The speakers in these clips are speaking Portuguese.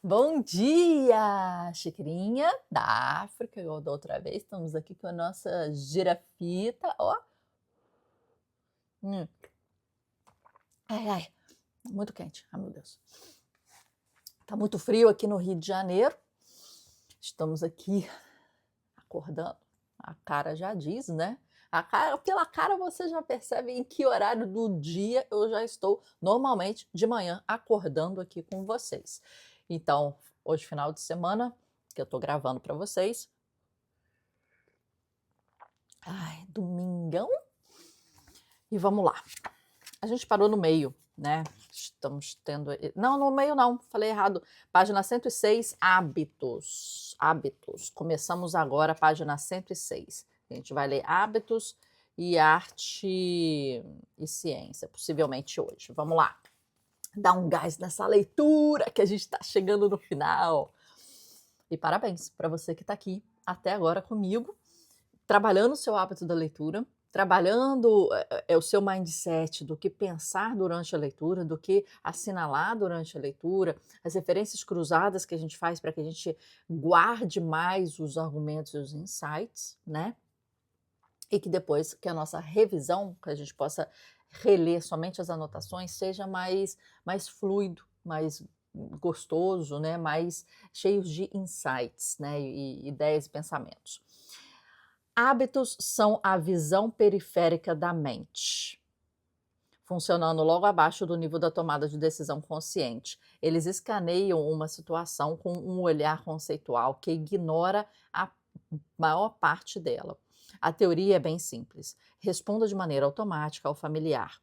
Bom dia, xicrinha da África, igual da outra vez. Estamos aqui com a nossa girafita, ó. Hum. Ai, ai, muito quente. Ai, meu Deus. Tá muito frio aqui no Rio de Janeiro. Estamos aqui acordando. A cara já diz, né? Pela cara você já percebe em que horário do dia eu já estou normalmente de manhã acordando aqui com vocês. Então, hoje final de semana que eu tô gravando para vocês. Ai, domingão. E vamos lá. A gente parou no meio, né? Estamos tendo. Não, no meio não, falei errado. Página 106, hábitos. Hábitos. Começamos agora a página 106. A gente vai ler hábitos e arte e ciência, possivelmente hoje. Vamos lá. Dá um gás nessa leitura que a gente está chegando no final. E parabéns para você que está aqui até agora comigo, trabalhando o seu hábito da leitura, trabalhando o seu mindset do que pensar durante a leitura, do que assinalar durante a leitura, as referências cruzadas que a gente faz para que a gente guarde mais os argumentos e os insights, né? E que depois que a nossa revisão, que a gente possa reler somente as anotações, seja mais fluido, mais gostoso, né? Mais cheios de insights, né? E ideias e pensamentos. Hábitos são a visão periférica da mente, funcionando logo abaixo do nível da tomada de decisão consciente. Eles escaneiam uma situação com um olhar conceitual que ignora a maior parte dela. A teoria é bem simples. Responda de maneira automática ao familiar.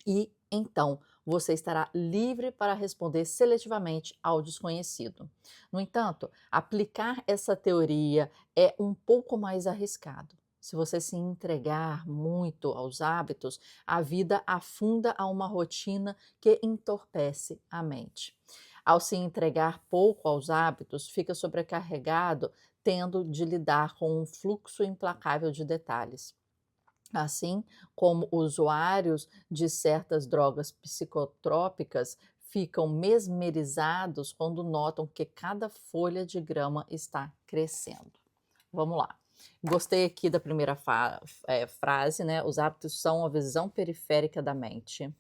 E então você estará livre para responder seletivamente ao desconhecido. No entanto, aplicar essa teoria é um pouco mais arriscado. Se você se entregar muito aos hábitos, a vida afunda a uma rotina que entorpece a mente. Ao se entregar pouco aos hábitos, fica sobrecarregado, tendo de lidar com um fluxo implacável de detalhes. Assim como usuários de certas drogas psicotrópicas ficam mesmerizados quando notam que cada folha de grama está crescendo. Vamos lá. Gostei aqui da primeira frase, né? Os hábitos são a visão periférica da mente.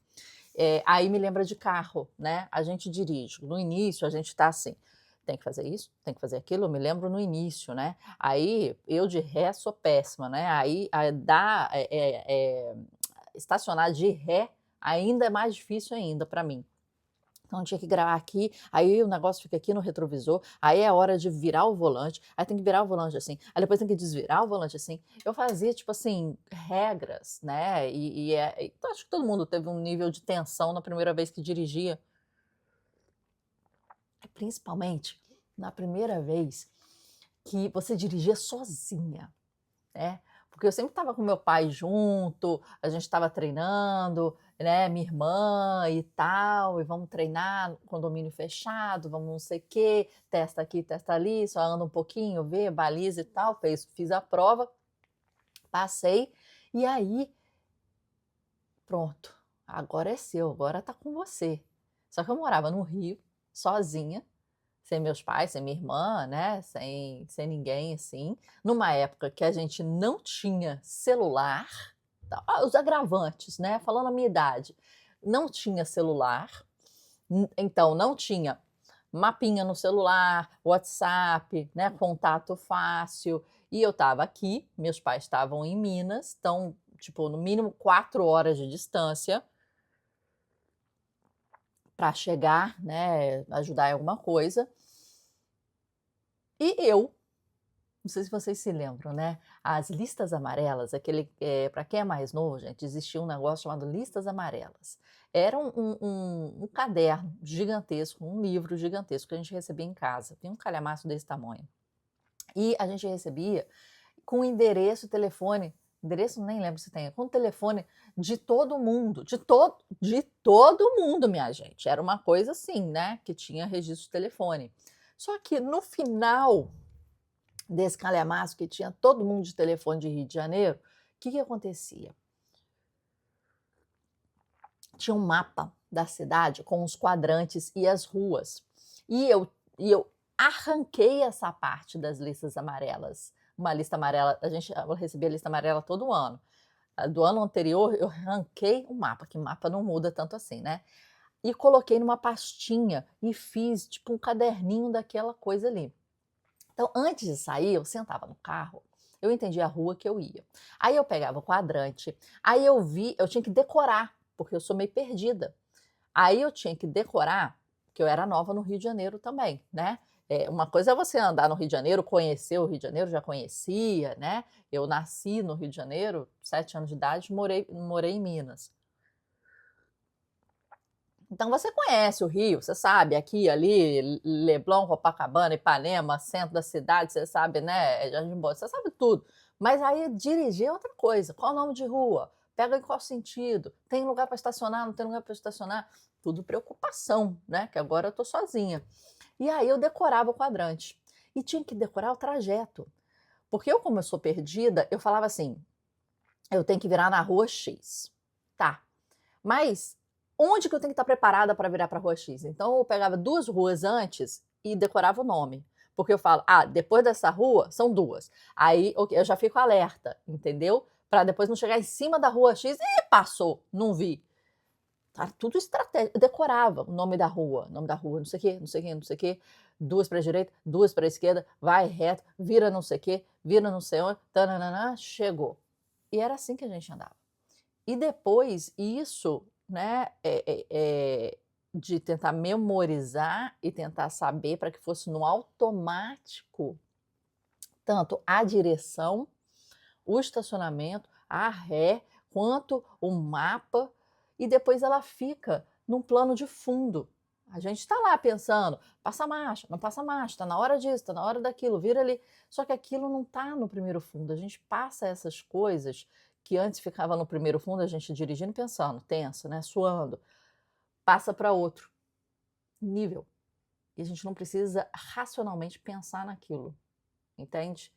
Aí me lembra de carro, né? A gente dirige. No início, a gente está assim, tem que fazer isso, tem que fazer aquilo. Eu me lembro no início, né? Aí eu de ré sou péssima, né? Estacionar de ré ainda é mais difícil ainda para mim. Então tinha que gravar aqui, aí o negócio fica aqui no retrovisor, aí é hora de virar o volante, aí tem que virar o volante assim, aí depois tem que desvirar o volante assim. Eu fazia, tipo assim, regras, né? Então acho que todo mundo teve um nível de tensão na primeira vez que dirigia, principalmente na primeira vez que você dirigia sozinha, né? Porque eu sempre estava com meu pai junto, a gente estava treinando, né, minha irmã e tal, e vamos treinar, condomínio fechado, vamos não sei o quê, testa aqui, testa ali, só anda um pouquinho, vê, baliza e tal, fiz a prova, passei, e aí, pronto, agora é seu, agora tá com você. Só que eu morava no Rio, sozinha, sem meus pais, sem minha irmã, né, sem ninguém assim, numa época que a gente não tinha celular, os agravantes, né, falando a minha idade, não tinha celular, então não tinha mapinha no celular, WhatsApp, né, contato fácil, e eu estava aqui, meus pais estavam em Minas, estão, tipo, no mínimo 4 horas de distância para chegar, né, ajudar em alguma coisa, e eu, não sei se vocês se lembram, né, as listas amarelas, para quem é mais novo, gente, existia um negócio chamado listas amarelas. Era um caderno gigantesco, um livro gigantesco que a gente recebia em casa, tinha um calhamaço desse tamanho. E a gente recebia com endereço, telefone, endereço nem lembro se tem, com telefone de todo mundo, de todo mundo, minha gente. Era uma coisa assim, né, que tinha registro de telefone. Só que no final desse calhamaço que tinha todo mundo de telefone de Rio de Janeiro, o que acontecia? Tinha um mapa da cidade com os quadrantes e as ruas. E eu arranquei essa parte das listas amarelas. Uma lista amarela, eu recebia a lista amarela todo ano. Do ano anterior, eu arranquei o mapa, que mapa não muda tanto assim, né? E coloquei numa pastinha e fiz tipo um caderninho daquela coisa ali. Então, antes de sair, eu sentava no carro, eu entendia a rua que eu ia. Aí eu pegava o quadrante, aí eu tinha que decorar, porque eu sou meio perdida. Aí eu tinha que decorar, que eu era nova no Rio de Janeiro também, né? Uma coisa é você andar no Rio de Janeiro, conhecer o Rio de Janeiro, já conhecia, né? Eu nasci no Rio de Janeiro, 7 anos de idade, morei em Minas. Então você conhece o Rio, você sabe, aqui, ali, Leblon, Copacabana, Ipanema, centro da cidade, você sabe, né? Jardim Botão, você sabe tudo. Mas aí dirigir é outra coisa. Qual o nome de rua? Pega em qual sentido? Tem lugar para estacionar? Não tem lugar para estacionar? Tudo preocupação, né? Que agora eu tô sozinha. E aí eu decorava o quadrante. E tinha que decorar o trajeto. Porque eu, como eu sou perdida, eu falava assim: eu tenho que virar na rua X. Tá. Mas onde que eu tenho que estar preparada para virar para a rua X? Então eu pegava 2 ruas antes e decorava o nome. Porque eu falo, depois dessa rua são 2. Aí eu já fico alerta, entendeu? Para depois não chegar em cima da rua X e passou, não vi. Tá tudo estratégia. Eu decorava o nome da rua, não sei o quê, não sei o quê, não sei o quê. 2 para a direita, 2 para a esquerda, vai reto, vira não sei o quê, vira não sei onde, tananana, chegou. E era assim que a gente andava. E depois isso, né, de tentar memorizar e tentar saber para que fosse no automático, tanto a direção, o estacionamento, a ré, quanto o mapa, e depois ela fica num plano de fundo. A gente está lá pensando, passa marcha, não passa marcha, está na hora disso, está na hora daquilo, vira ali. Só que aquilo não está no primeiro fundo. A gente passa essas coisas que antes ficava no primeiro fundo, a gente dirigindo pensando, tenso, né, suando, passa para outro nível. E a gente não precisa racionalmente pensar naquilo, entende?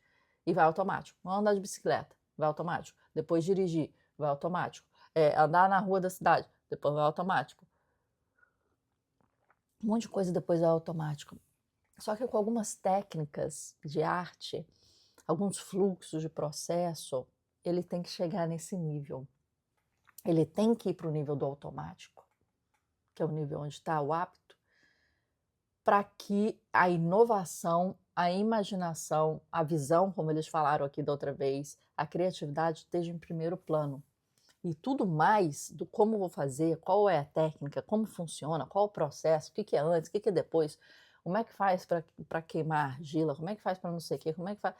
E vai automático. Vamos andar de bicicleta, vai automático. Depois dirigir, vai automático. Andar na rua da cidade, depois vai automático. Um monte de coisa depois vai automático. Só que com algumas técnicas de arte, alguns fluxos de processo, ele tem que chegar nesse nível. Ele tem que ir para o nível do automático, que é o nível onde está o hábito, para que a inovação, a imaginação, a visão, como eles falaram aqui da outra vez, a criatividade esteja em primeiro plano. E tudo mais do como vou fazer, qual é a técnica, como funciona, qual o processo, o que é antes, o que é depois, como é que faz para queimar argila, como é que faz para não sei o quê, como é que faz.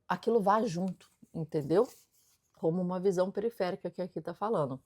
Aquilo vai junto, entendeu? Como uma visão periférica que aqui está falando.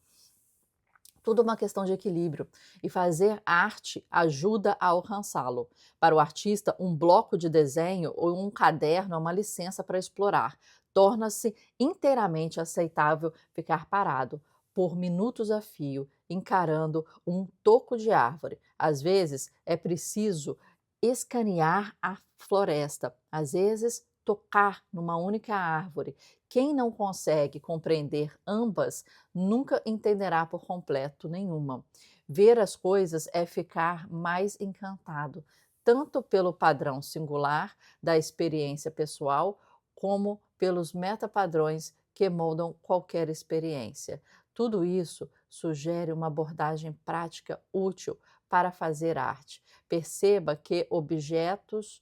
Tudo uma questão de equilíbrio, e fazer arte ajuda a alcançá-lo. Para o artista, um bloco de desenho ou um caderno é uma licença para explorar. Torna-se inteiramente aceitável ficar parado por minutos a fio, encarando um toco de árvore. Às vezes é preciso escanear a floresta, às vezes tocar numa única árvore. Quem não consegue compreender ambas nunca entenderá por completo nenhuma. Ver as coisas é ficar mais encantado, tanto pelo padrão singular da experiência pessoal, como pelos metapadrões que moldam qualquer experiência. Tudo isso sugere uma abordagem prática útil para fazer arte. Perceba que objetos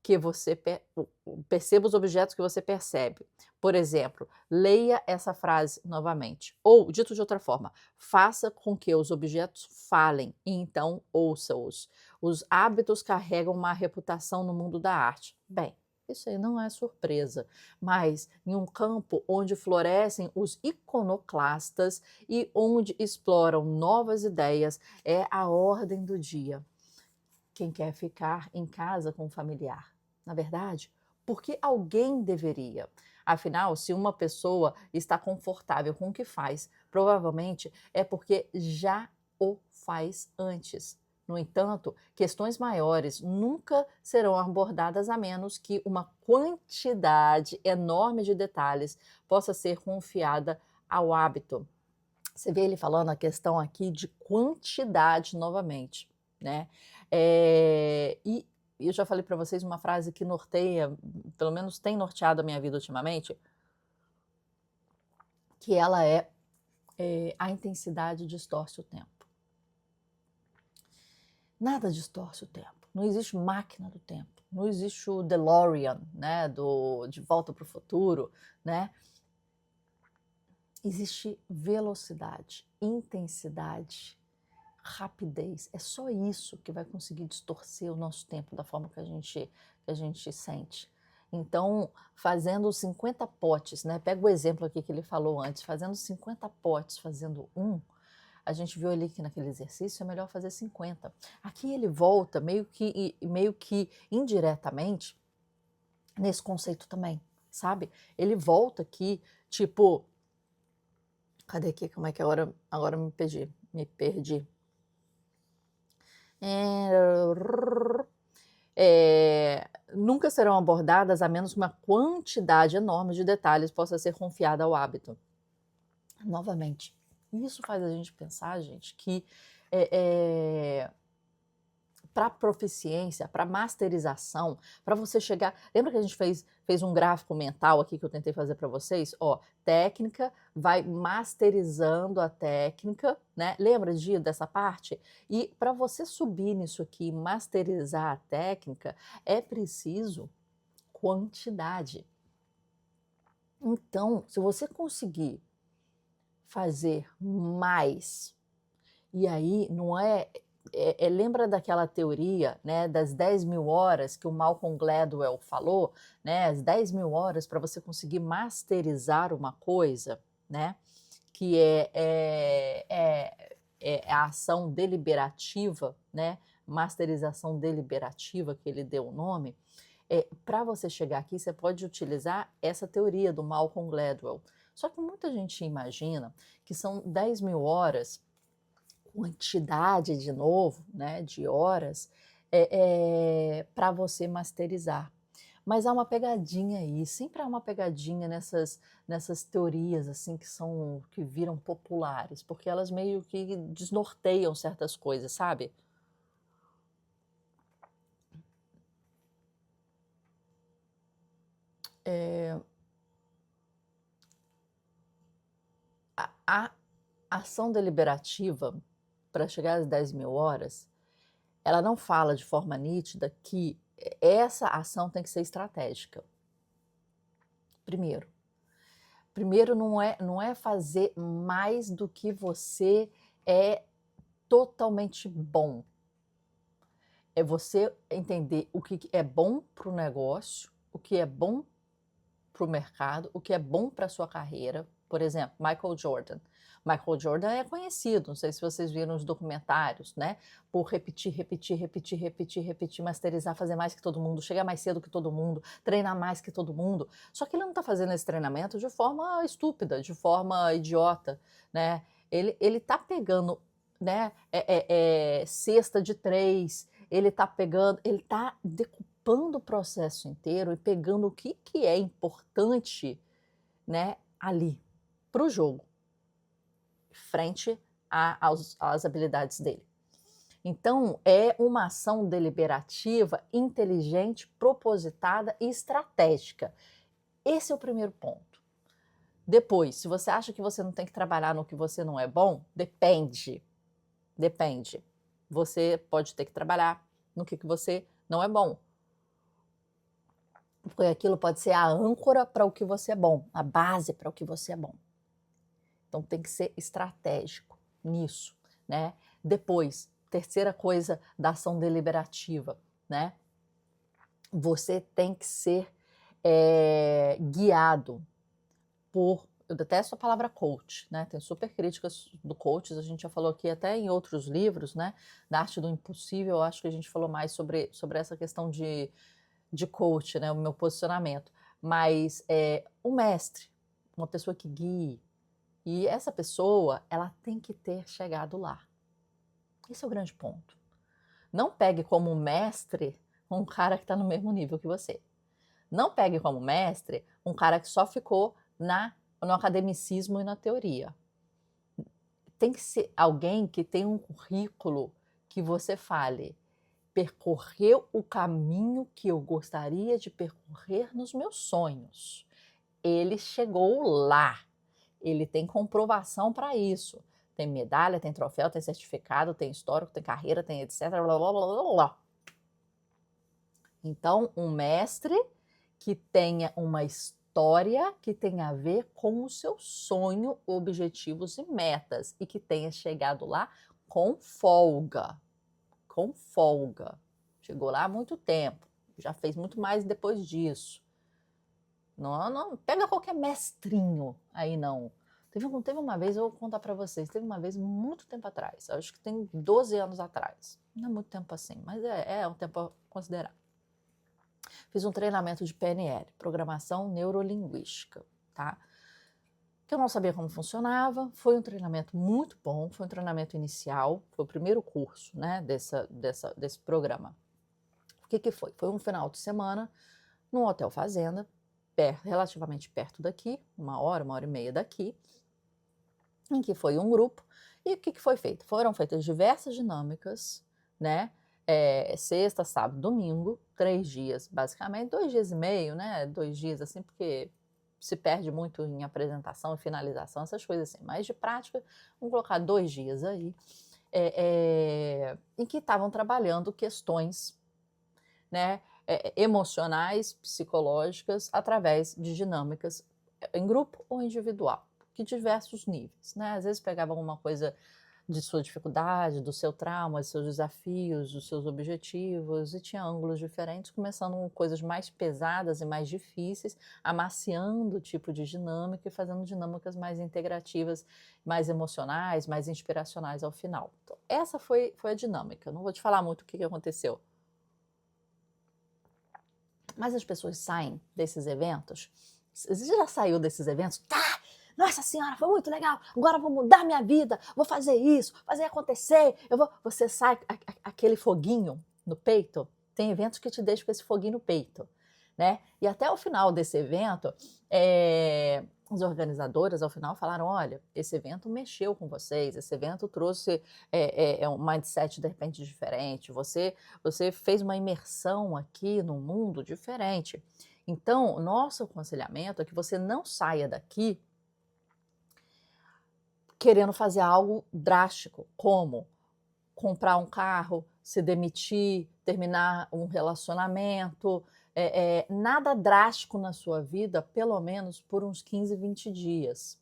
que você perceba os objetos que você percebe. Por exemplo, leia essa frase novamente. Ou, dito de outra forma, faça com que os objetos falem e então ouça-os. Os hábitos carregam uma reputação no mundo da arte. Bem, isso aí não é surpresa, mas em um campo onde florescem os iconoclastas e onde exploram novas ideias, é a ordem do dia. Quem quer ficar em casa com o familiar? Na verdade, porque alguém deveria. Afinal, se uma pessoa está confortável com o que faz, provavelmente é porque já o faz antes. No entanto, questões maiores nunca serão abordadas a menos que uma quantidade enorme de detalhes possa ser confiada ao hábito. Você vê ele falando a questão aqui de quantidade novamente, né? E eu já falei para vocês uma frase que norteia, pelo menos tem norteado a minha vida ultimamente, que ela a intensidade distorce o tempo. Nada distorce o tempo. Não existe máquina do tempo. Não existe o DeLorean, né, De Volta para o Futuro, né? Existe velocidade, intensidade, rapidez. É só isso que vai conseguir distorcer o nosso tempo da forma que a gente sente. Então, fazendo 50 potes, né? Pega o exemplo aqui que ele falou antes, fazendo 50 potes, fazendo a gente viu ali que naquele exercício é melhor fazer 50. Aqui ele volta meio que indiretamente nesse conceito também, sabe? Ele volta aqui, tipo, cadê aqui? Como é que agora me perdi? Me perdi. Nunca serão abordadas a menos que uma quantidade enorme de detalhes possa ser confiada ao hábito. Novamente, isso faz a gente pensar, gente, que para proficiência, para masterização, para você chegar. Lembra que a gente fez um gráfico mental aqui que eu tentei fazer para vocês? Ó, técnica, vai masterizando a técnica, né? Lembra dessa parte? E para você subir nisso aqui, masterizar a técnica, é preciso quantidade. Então, se você conseguir fazer mais, e aí não lembra daquela teoria, né, das 10.000 horas que o Malcolm Gladwell falou, né, as 10.000 horas para você conseguir masterizar uma coisa, né, que é a ação deliberativa, né, masterização deliberativa, que ele deu o nome. Para você chegar aqui, você pode utilizar essa teoria do Malcolm Gladwell. Só que muita gente imagina que são 10.000 horas, quantidade de novo, né, de horas, para você masterizar. Mas há uma pegadinha aí, sempre há uma pegadinha nessas teorias assim que viram populares, porque elas meio que desnorteiam certas coisas, sabe? A ação deliberativa para chegar às 10.000 horas, ela não fala de forma nítida que essa ação tem que ser estratégica. Primeiro não é fazer mais do que você é totalmente bom. É você entender o que é bom para o negócio, o que é bom para o mercado, o que é bom para a sua carreira. Por exemplo, Michael Jordan. Michael Jordan é conhecido, não sei se vocês viram os documentários, né? Por repetir, masterizar, fazer mais que todo mundo, chegar mais cedo que todo mundo, treinar mais que todo mundo. Só que ele não está fazendo esse treinamento de forma estúpida, de forma idiota, né? Ele está pegando, né? Cesta de 3, ele está decupando o processo inteiro e pegando o que é importante, né, ali para o jogo, frente às habilidades dele. Então, é uma ação deliberativa, inteligente, propositada e estratégica. Esse é o primeiro ponto. Depois, se você acha que você não tem que trabalhar no que você não é bom, depende. Você pode ter que trabalhar no que você não é bom. Porque aquilo pode ser a âncora para o que você é bom, a base para o que você é bom. Então tem que ser estratégico nisso, né? Depois, terceira coisa da ação deliberativa, né? Você tem que ser guiado por, eu detesto a palavra coach, né? Tem super críticas do coach, a gente já falou aqui até em outros livros, né? Da Arte do Impossível, eu acho que a gente falou mais sobre essa questão de coach, né, o meu posicionamento, mas um mestre, uma pessoa que guie, e essa pessoa, ela tem que ter chegado lá. Esse é o grande ponto. Não pegue como mestre um cara que está no mesmo nível que você. Não pegue como mestre um cara que só ficou no academicismo e na teoria. tem que ser alguém que tem um currículo que você fale, percorreu o caminho que eu gostaria de percorrer nos meus sonhos. Ele chegou lá. Ele tem comprovação para isso. Tem medalha, tem troféu, tem certificado, tem histórico, tem carreira, tem etc. Blá, blá, blá, blá, blá. Então, um mestre que tenha uma história que tenha a ver com o seu sonho, objetivos e metas, e que tenha chegado lá com folga. Com folga. Chegou lá há muito tempo, já fez muito mais depois disso. Não pega qualquer mestrinho aí, não. Teve uma vez, eu vou contar para vocês, teve uma vez muito tempo atrás, acho que tem 12 anos atrás, não é muito tempo assim, mas é um tempo a considerar. Fiz um treinamento de PNL, Programação Neurolinguística, tá? Que eu não sabia como funcionava, foi um treinamento muito bom, foi um treinamento inicial, foi o primeiro curso, né, desse programa. O que foi? Foi um final de semana num hotel fazenda, relativamente perto daqui, 1 hora e meia daqui, em que foi um grupo. E o que foi feito? Foram feitas diversas dinâmicas, né? Sexta, sábado, domingo, 3 dias, basicamente, 2 dias e meio, né? 2 dias, assim, porque se perde muito em apresentação e finalização, essas coisas assim. Mas de prática, vamos colocar 2 dias aí, em que estavam trabalhando questões, né? Emocionais, psicológicas, através de dinâmicas em grupo ou individual, que diversos níveis, né? Às vezes pegavam alguma coisa de sua dificuldade, do seu trauma, dos seus desafios, dos seus objetivos, e tinha ângulos diferentes, começando com coisas mais pesadas e mais difíceis, amaciando o tipo de dinâmica e fazendo dinâmicas mais integrativas, mais emocionais, mais inspiracionais ao final. Então, essa foi a dinâmica. Não vou te falar muito o que aconteceu. Mas as pessoas saem desses eventos. Você já saiu desses eventos? Tá! Nossa senhora, foi muito legal. Agora vou mudar minha vida. Vou fazer isso, fazer acontecer. Você sai aquele foguinho no peito. Tem eventos que te deixam com esse foguinho no peito, né? E até o final desse evento, os organizadores, ao final, falaram: olha, esse evento mexeu com vocês, esse evento trouxe um mindset, de repente, diferente, você fez uma imersão aqui no mundo diferente. Então, o nosso aconselhamento é que você não saia daqui querendo fazer algo drástico, como comprar um carro, se demitir, terminar um relacionamento, nada drástico na sua vida, pelo menos por uns 15, 20 dias.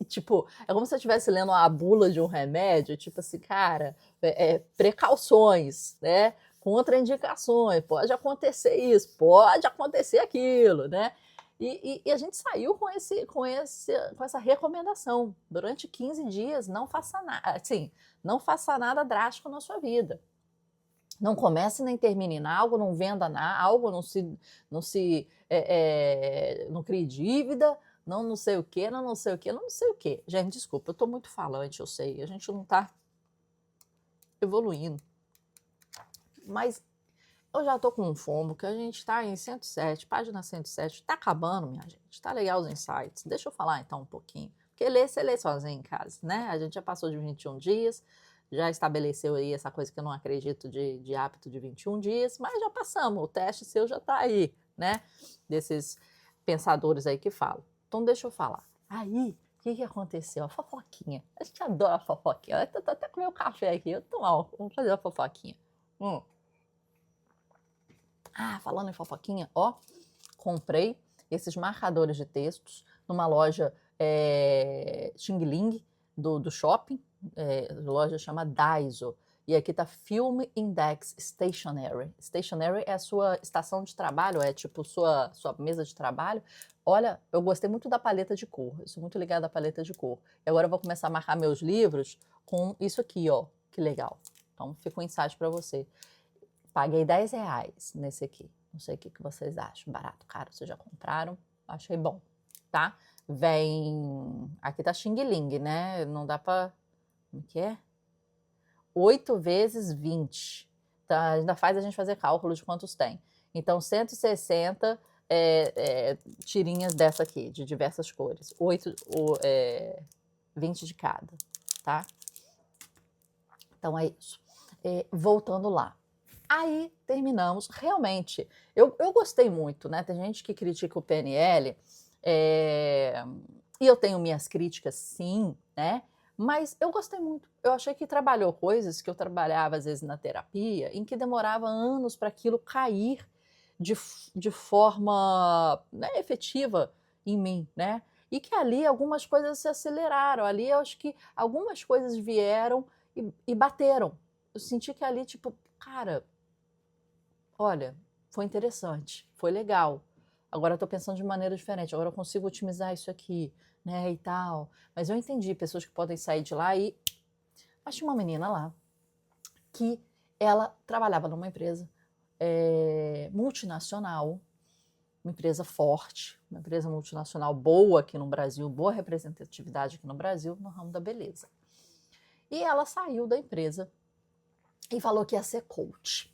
Tipo, é como se eu estivesse lendo a bula de um remédio, tipo assim, cara, precauções, né? Contraindicações, pode acontecer isso, pode acontecer aquilo, né? E a gente saiu com essa recomendação. Durante 15 dias, não faça nada, assim, não faça nada drástico na sua vida. Não comece nem termine em algo, não venda algo, não crie dívida, não sei o que, não sei o que, não sei o que. Gente, desculpa, eu tô muito falante, eu sei, a gente não tá evoluindo. Mas eu já tô com um fomo, que a gente tá em 107, página 107, tá acabando, minha gente, tá legal os insights. Deixa eu falar então um pouquinho, porque você lê sozinho em casa, né? A gente já passou de 21 dias, já estabeleceu aí essa coisa que eu não acredito de hábito de 21 dias, mas já passamos, o teste seu já tá aí, né? Desses pensadores aí que falam. Então deixa eu falar. Aí, o que aconteceu? A fofoquinha. A gente adora a fofoquinha. Eu tô até com meu café aqui, eu tô mal, vamos fazer a fofoquinha. Falando em fofoquinha, ó, comprei esses marcadores de textos numa loja Xing Ling do shopping, loja chama Daiso. E aqui tá Film Index Stationery. Stationery é a sua estação de trabalho, é tipo sua mesa de trabalho. Olha, eu gostei muito da paleta de cor, eu sou muito ligada à paleta de cor. E agora eu vou começar a marcar meus livros com isso aqui, ó, que legal. Então fica um insight para você. Paguei R$10 nesse aqui. Não sei o que vocês acham. Barato, caro, vocês já compraram? Achei bom, tá? Vem... Aqui tá Xing Ling, né? Não dá pra... Como que é? 8 vezes 20. Tá? Ainda faz a gente fazer cálculo de quantos tem. Então, 160 tirinhas dessa aqui, de diversas cores. 20 de cada. tá? Então é isso. Voltando lá. Aí terminamos. Realmente, eu gostei muito, né? Tem gente que critica o PNL, e eu tenho minhas críticas, sim, né? Mas eu gostei muito. Eu achei que trabalhou coisas que eu trabalhava, às vezes, na terapia, em que demorava anos para aquilo cair de forma, né, efetiva em mim, né? E que ali algumas coisas se aceleraram. Ali eu acho que algumas coisas vieram e bateram. Eu senti que ali, tipo, cara, olha, foi interessante, foi legal. Agora eu tô pensando de maneira diferente, agora eu consigo otimizar isso aqui, né, e tal. Mas eu entendi pessoas que podem sair de lá e... Mas tinha uma menina lá que ela trabalhava numa empresa multinacional, uma empresa forte, uma empresa multinacional boa aqui no Brasil, boa representatividade aqui no Brasil, no ramo da beleza. E ela saiu da empresa e falou que ia ser coach.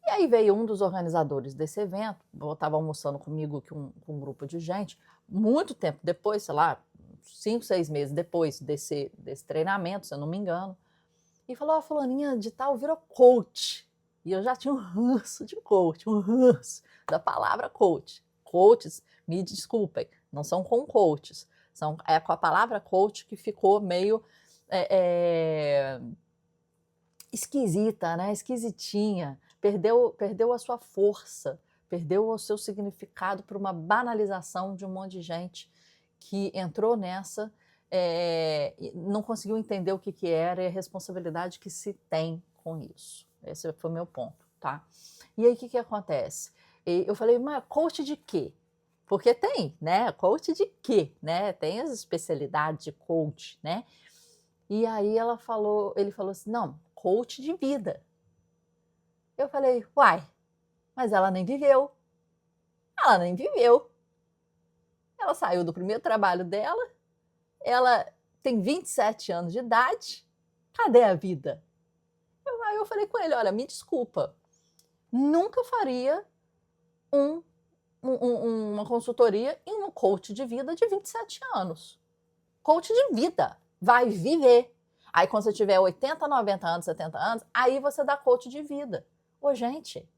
E aí veio um dos organizadores desse evento, eu estava almoçando comigo com um grupo de gente, muito tempo depois, sei lá, 5, 6 meses depois desse treinamento, se eu não me engano, e falou, fulaninha de tal virou coach. E eu já tinha um ranço de coach, um ranço da palavra coach. Coaches, me desculpem, não são com coaches, é com a palavra coach que ficou meio esquisita, né? Esquisitinha, perdeu a sua força, perdeu o seu significado por uma banalização de um monte de gente que entrou nessa, não conseguiu entender o que era e a responsabilidade que se tem com isso. Esse foi o meu ponto, tá? E aí o que acontece? Eu falei, mas coach de quê? Porque tem, né? Coach de quê, né? Tem as especialidades de coach, né? E aí ele falou assim, não, coach de vida. Eu falei, uai, mas ela nem viveu. Ela nem viveu. Ela saiu do primeiro trabalho dela, ela tem 27 anos de idade, cadê a vida? Aí eu falei com ele, olha, me desculpa, nunca faria uma consultoria em um coach de vida de 27 anos. Coach de vida, vai viver. Aí quando você tiver 80, 90 anos, 70 anos, aí você dá coach de vida. Ô, gente.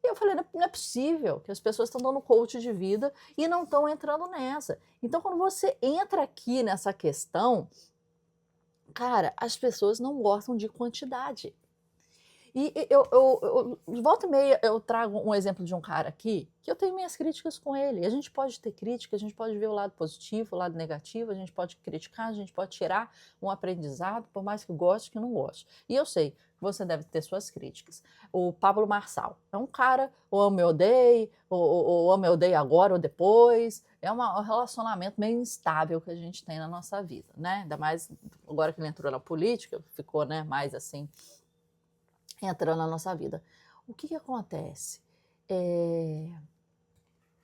E eu falei, não é possível que as pessoas estão dando coach de vida e não estão entrando nessa. Então, quando você entra aqui nessa questão, cara, as pessoas não gostam de quantidade. E volta e meia, eu trago um exemplo de um cara aqui, que eu tenho minhas críticas com ele. A gente pode ter crítica, a gente pode ver o lado positivo, o lado negativo, a gente pode criticar, a gente pode tirar um aprendizado, por mais que goste, que não goste. E eu sei que você deve ter suas críticas. O Pablo Marçal é um cara, ou amo ou odeio, ou amo ou odeio agora ou depois. É um relacionamento meio instável que a gente tem na nossa vida, né? Ainda mais agora que ele entrou na política, ficou, né, mais assim, entrando na nossa vida. O que acontece?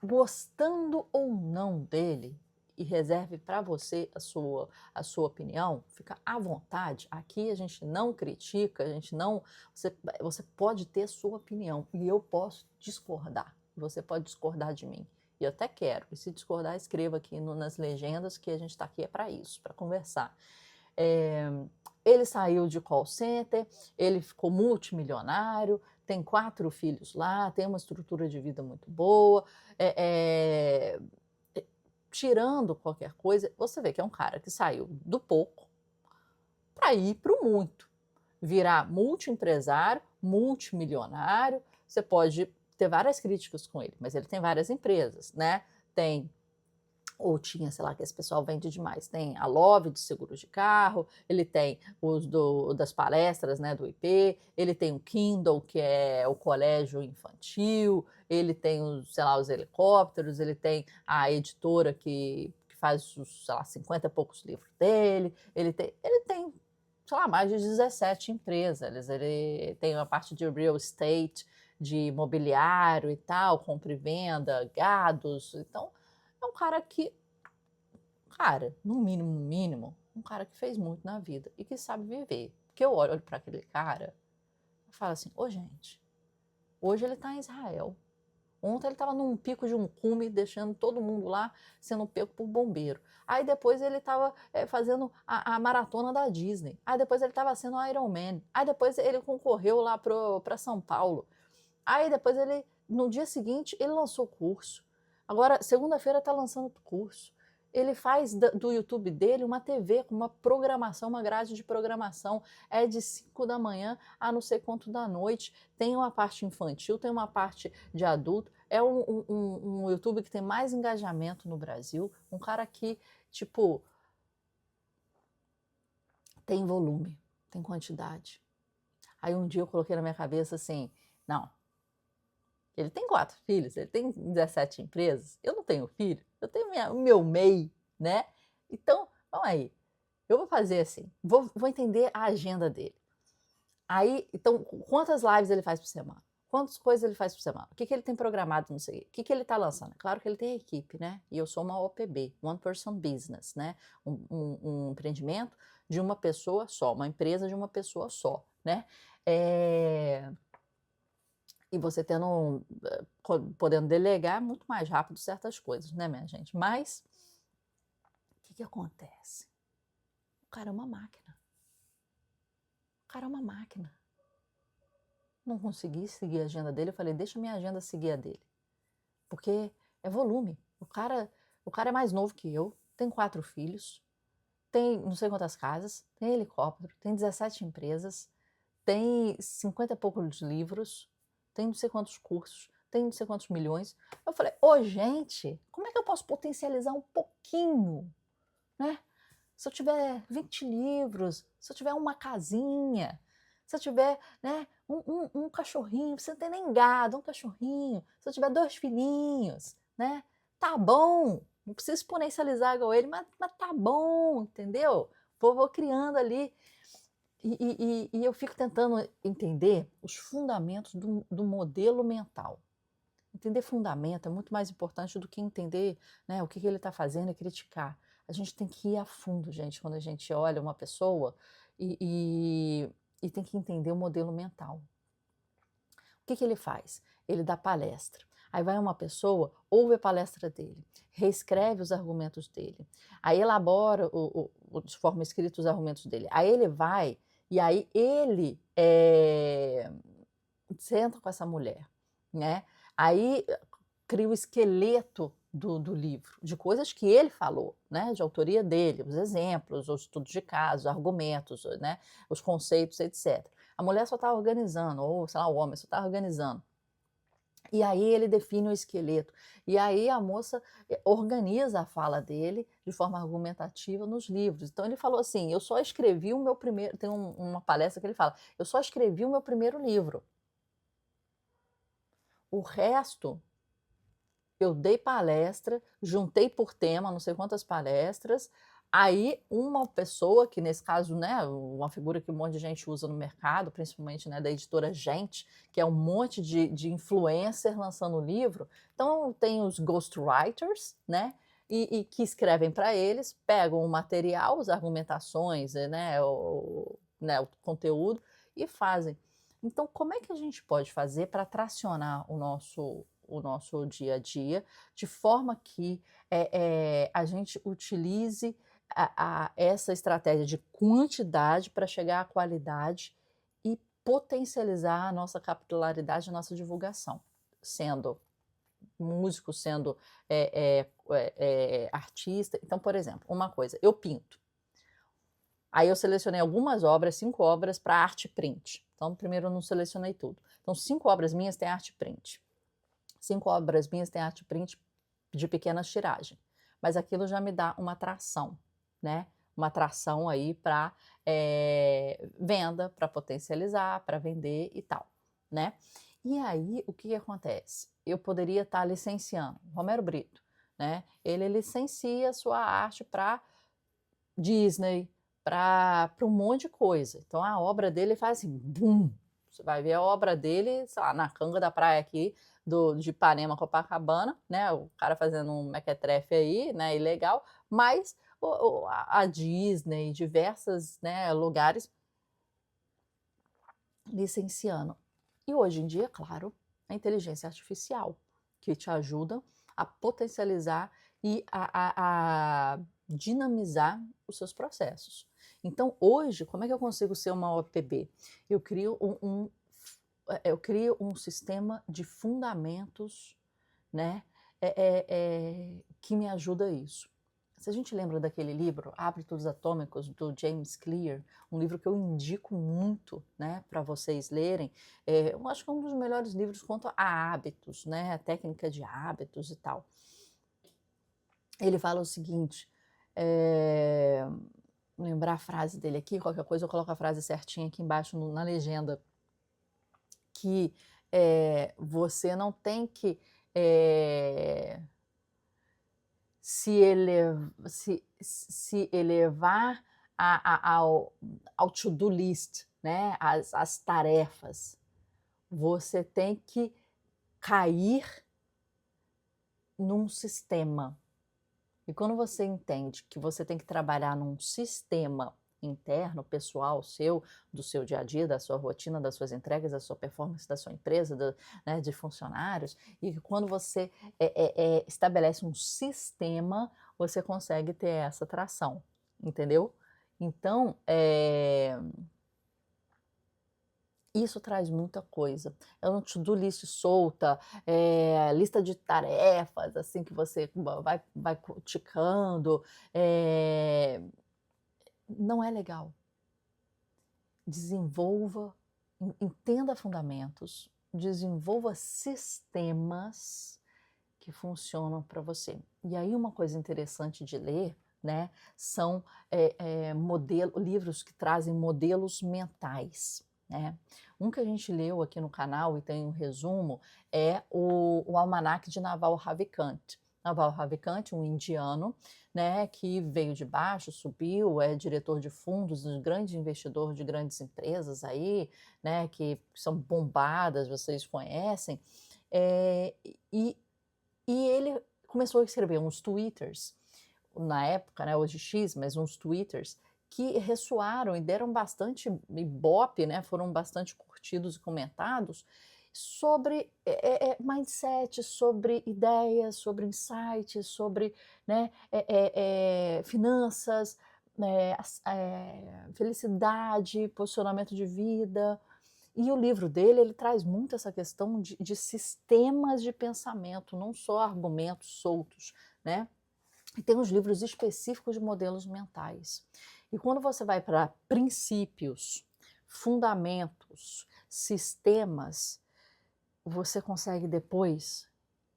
Gostando ou não dele, e reserve para você a sua opinião, fica à vontade. Aqui a gente não critica, a gente não... Você pode ter sua opinião e eu posso discordar. Você pode discordar de mim. E eu até quero. E se discordar, escreva aqui nas legendas que a gente está aqui para isso, para conversar. Ele saiu de call center, ele ficou multimilionário, tem 4 filhos lá, tem uma estrutura de vida muito boa, tirando qualquer coisa, você vê que é um cara que saiu do pouco para ir para o muito, virar multiempresário, multimilionário. Você pode ter várias críticas com ele, mas ele tem várias empresas, né? Ou tinha, sei lá, que esse pessoal vende demais. Tem a Love de seguros de carro, ele tem os das palestras, né, do IP, ele tem o Kindle, que é o colégio infantil, ele tem os, sei lá, os helicópteros, ele tem a editora que faz os, sei lá, 50 e poucos livros dele, ele tem, sei lá, mais de 17 empresas, ele tem uma parte de real estate, de imobiliário e tal, compra e venda, gados, então... É um cara que, no mínimo, um cara que fez muito na vida e que sabe viver. Porque eu olho para aquele cara e falo assim, gente, hoje ele está em Israel, Ontem ele estava num pico de um cume, deixando todo mundo lá sendo pego por bombeiro. Aí depois ele estava fazendo a maratona da Disney. Aí depois ele estava sendo Iron Man. Aí depois ele concorreu lá para São Paulo. Aí depois ele, no dia seguinte, ele lançou o curso. Agora, segunda-feira está lançando o curso. Ele faz do YouTube dele uma TV com uma programação, uma grade de programação. É de 5 da manhã a não sei quanto da noite. Tem uma parte infantil, tem uma parte de adulto. É um YouTube que tem mais engajamento no Brasil. Um cara que, tipo, tem volume, tem quantidade. Aí um dia eu coloquei na minha cabeça assim, não, ele tem 4 filhos, ele tem 17 empresas, eu não tenho filho, eu tenho o meu MEI, né? Então, vamos aí, eu vou fazer assim, vou entender a agenda dele. Aí, então, quantas lives ele faz por semana? Quantas coisas ele faz por semana? O que ele tem programado, não sei. O que ele está lançando? Claro que ele tem equipe, né? E eu sou uma OPB, One Person Business, né? Um empreendimento de uma pessoa só, uma empresa de uma pessoa só, né? E você podendo delegar muito mais rápido certas coisas, né, minha gente? Mas, o que acontece? O cara é uma máquina. O cara é uma máquina. Não consegui seguir a agenda dele, eu falei, deixa minha agenda seguir a dele. Porque é volume. O cara é mais novo que eu, tem 4 filhos, tem não sei quantas casas, tem helicóptero, tem 17 empresas, tem 50 e poucos livros, tem não sei quantos cursos, tem não sei quantos milhões. Eu falei, gente, como é que eu posso potencializar um pouquinho, né? Se eu tiver 20 livros, se eu tiver uma casinha, se eu tiver, né, um cachorrinho, você não tem nem gado, um cachorrinho, se eu tiver 2 filhinhos, né, tá bom, não precisa exponencializar igual ele, mas tá bom, entendeu? Vou criando ali. E eu fico tentando entender os fundamentos do modelo mental. Entender fundamento é muito mais importante do que entender, né, o que ele está fazendo e criticar. A gente tem que ir a fundo, gente, quando a gente olha uma pessoa e tem que entender o modelo mental. O que ele faz? Ele dá palestra. Aí vai uma pessoa, ouve a palestra dele, reescreve os argumentos dele, aí elabora de forma escrita os argumentos dele. Aí ele vai e aí ele senta com essa mulher, né? Aí cria o esqueleto do livro, de coisas que ele falou, né? De autoria dele, os exemplos, os estudos de caso, argumentos, né? Os conceitos, etc. A mulher só está organizando, ou sei lá, o homem só está organizando. E aí ele define o esqueleto. E aí a moça organiza a fala dele de forma argumentativa nos livros. Então ele falou assim: eu só escrevi o meu primeiro. Tem uma palestra que ele fala: eu só escrevi o meu primeiro livro. O resto eu dei palestra, juntei por tema, não sei quantas palestras. Aí uma pessoa, que nesse caso, né, uma figura que um monte de gente usa no mercado, principalmente, né, da editora Gente, que é um monte de influencer lançando livro. Então tem os ghostwriters, né, e que escrevem para eles, pegam o material, as argumentações, né, o conteúdo e fazem. Então, como é que a gente pode fazer para tracionar o nosso dia a dia, de forma que a gente utilize essa estratégia de quantidade para chegar à qualidade e potencializar a nossa capilaridade, a nossa divulgação, sendo músico, sendo artista. Então, por exemplo, uma coisa, eu pinto. Aí eu selecionei algumas obras, 5 obras para arte print. Então, primeiro eu não selecionei tudo. Então, 5 obras minhas têm arte print. 5 obras minhas têm arte print de pequenas tiragens. Mas aquilo já me dá uma atração, né? Uma atração aí para venda, para potencializar, para vender e tal, né? E aí, o que acontece? Eu poderia estar licenciando. Romero Brito, né? Ele licencia sua arte para Disney, para um monte de coisa. Então, a obra dele faz assim, bum! Você vai ver a obra dele, sei lá, na canga da praia aqui, de Ipanema, Copacabana, né? O cara fazendo um mequetrefe aí, né? Ilegal, mas a Disney, diversos, né, lugares licenciando. E hoje em dia, claro, a inteligência artificial, que te ajudam a potencializar e a dinamizar os seus processos. Então, hoje, como é que eu consigo ser uma OPB? Eu crio um sistema de fundamentos, né, que me ajuda a isso. Se a gente lembra daquele livro, Hábitos Atômicos, do James Clear, um livro que eu indico muito, né, para vocês lerem, eu acho que é um dos melhores livros quanto a hábitos, né, a técnica de hábitos e tal. Ele fala o seguinte, lembrar a frase dele aqui, qualquer coisa eu coloco a frase certinha aqui embaixo na legenda, que você não tem que se elevar ao to-do list, né? As tarefas. Você tem que cair num sistema. E quando você entende que você tem que trabalhar num sistema interno, pessoal seu, do seu dia a dia, da sua rotina, das suas entregas, da sua performance, da sua empresa, né, de funcionários, e que quando você estabelece um sistema, você consegue ter essa tração, entendeu? Então, isso traz muita coisa. É um to-do list solta, lista de tarefas, assim, que você vai ticando, não é legal. Desenvolva, entenda fundamentos, desenvolva sistemas que funcionam para você. E aí uma coisa interessante de ler, né, são livros que trazem modelos mentais, né? Um que a gente leu aqui no canal e tem um resumo é o Almanaque de Naval Ravikant. Naval Ravikant, um indiano, né, que veio de baixo, subiu, é diretor de fundos, um grande investidor de grandes empresas aí, né, que são bombadas, vocês conhecem, e ele começou a escrever uns twitters, na época, né, hoje X, mas uns twitters, que ressoaram e deram bastante ibope, né, foram bastante curtidos e comentados, sobre mindset, sobre ideias, sobre insights, sobre, né, finanças, felicidade, posicionamento de vida. E o livro dele, ele traz muito essa questão de sistemas de pensamento, não só argumentos soltos, né? E tem uns livros específicos de modelos mentais. E quando você vai para princípios, fundamentos, sistemas, você consegue depois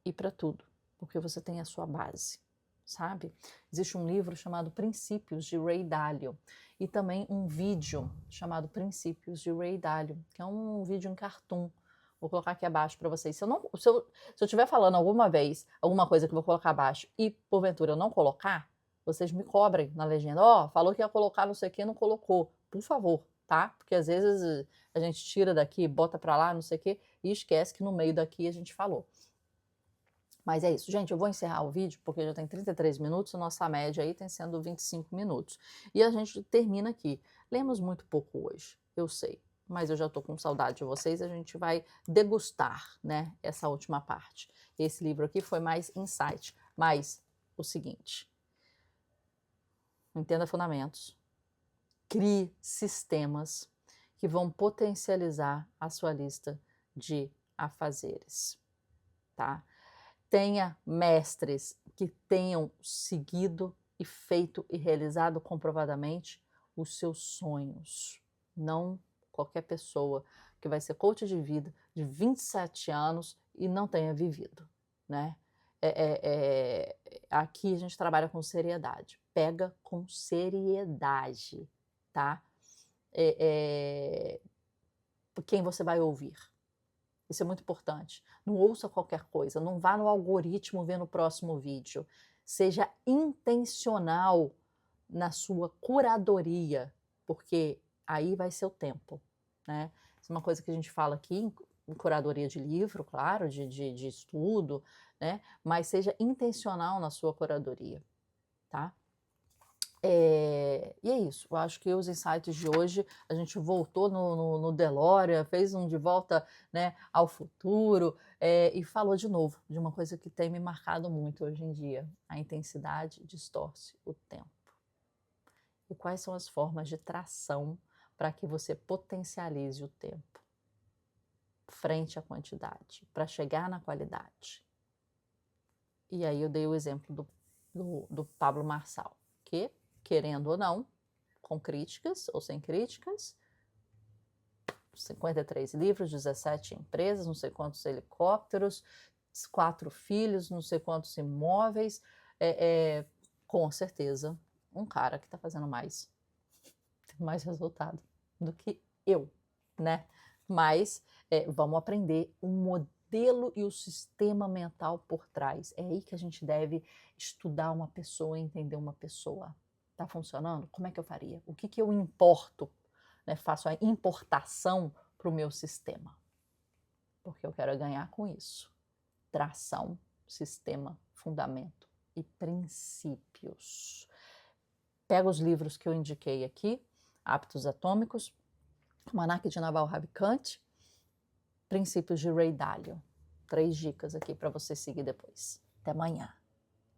ir para tudo, porque você tem a sua base, sabe? Existe um livro chamado Princípios, de Ray Dalio, e também um vídeo chamado Princípios, de Ray Dalio, que é um vídeo em cartoon. Vou colocar aqui abaixo para vocês. Se eu estiver falando alguma vez alguma coisa que eu vou colocar abaixo e porventura eu não colocar, vocês me cobrem na legenda. Falou que ia colocar não sei o que, não colocou. Por favor, tá? Porque às vezes a gente tira daqui, bota para lá, não sei o que, e esquece que no meio daqui a gente falou. Mas é isso, gente, eu vou encerrar o vídeo porque já tem 33 minutos, a nossa média aí tem sendo 25 minutos. E a gente termina aqui. Lemos muito pouco hoje, eu sei, mas eu já estou com saudade de vocês, a gente vai degustar, né, essa última parte. Esse livro aqui foi mais insight, mas o seguinte, entenda fundamentos, crie sistemas que vão potencializar a sua lista de afazeres, tá? Tenha mestres que tenham seguido e feito e realizado comprovadamente os seus sonhos. Não qualquer pessoa que vai ser coach de vida de 27 anos e não tenha vivido, né? Aqui a gente trabalha com seriedade. Pega com seriedade, tá? Quem você vai ouvir. Isso é muito importante. Não ouça qualquer coisa, não vá no algoritmo ver no próximo vídeo. Seja intencional na sua curadoria, porque aí vai ser o tempo, né? Isso é uma coisa que a gente fala aqui em curadoria de livro, claro, de estudo, né? Mas seja intencional na sua curadoria, tá? E é isso, eu acho que os insights de hoje, a gente voltou no DeLorean, fez um de volta, né, ao futuro, e falou de novo de uma coisa que tem me marcado muito hoje em dia: a intensidade distorce o tempo. E quais são as formas de tração para que você potencialize o tempo frente à quantidade, para chegar na qualidade? E aí eu dei o exemplo do Pablo Marçal, que, querendo ou não, com críticas ou sem críticas, 53 livros, 17 empresas, não sei quantos helicópteros, 4 filhos, não sei quantos imóveis, com certeza um cara que está fazendo mais resultado do que eu, né? Mas vamos aprender o modelo e o sistema mental por trás. É aí que a gente deve estudar uma pessoa, entender uma pessoa. Tá funcionando? Como é que eu faria? O que eu importo? Né? Faço a importação para o meu sistema. Porque eu quero ganhar com isso. Tração, sistema, fundamento e princípios. Pega os livros que eu indiquei aqui, Hábitos Atômicos, Almanaque de Naval Ravikant, Princípios de Ray Dalio. 3 dicas aqui para você seguir depois. Até amanhã.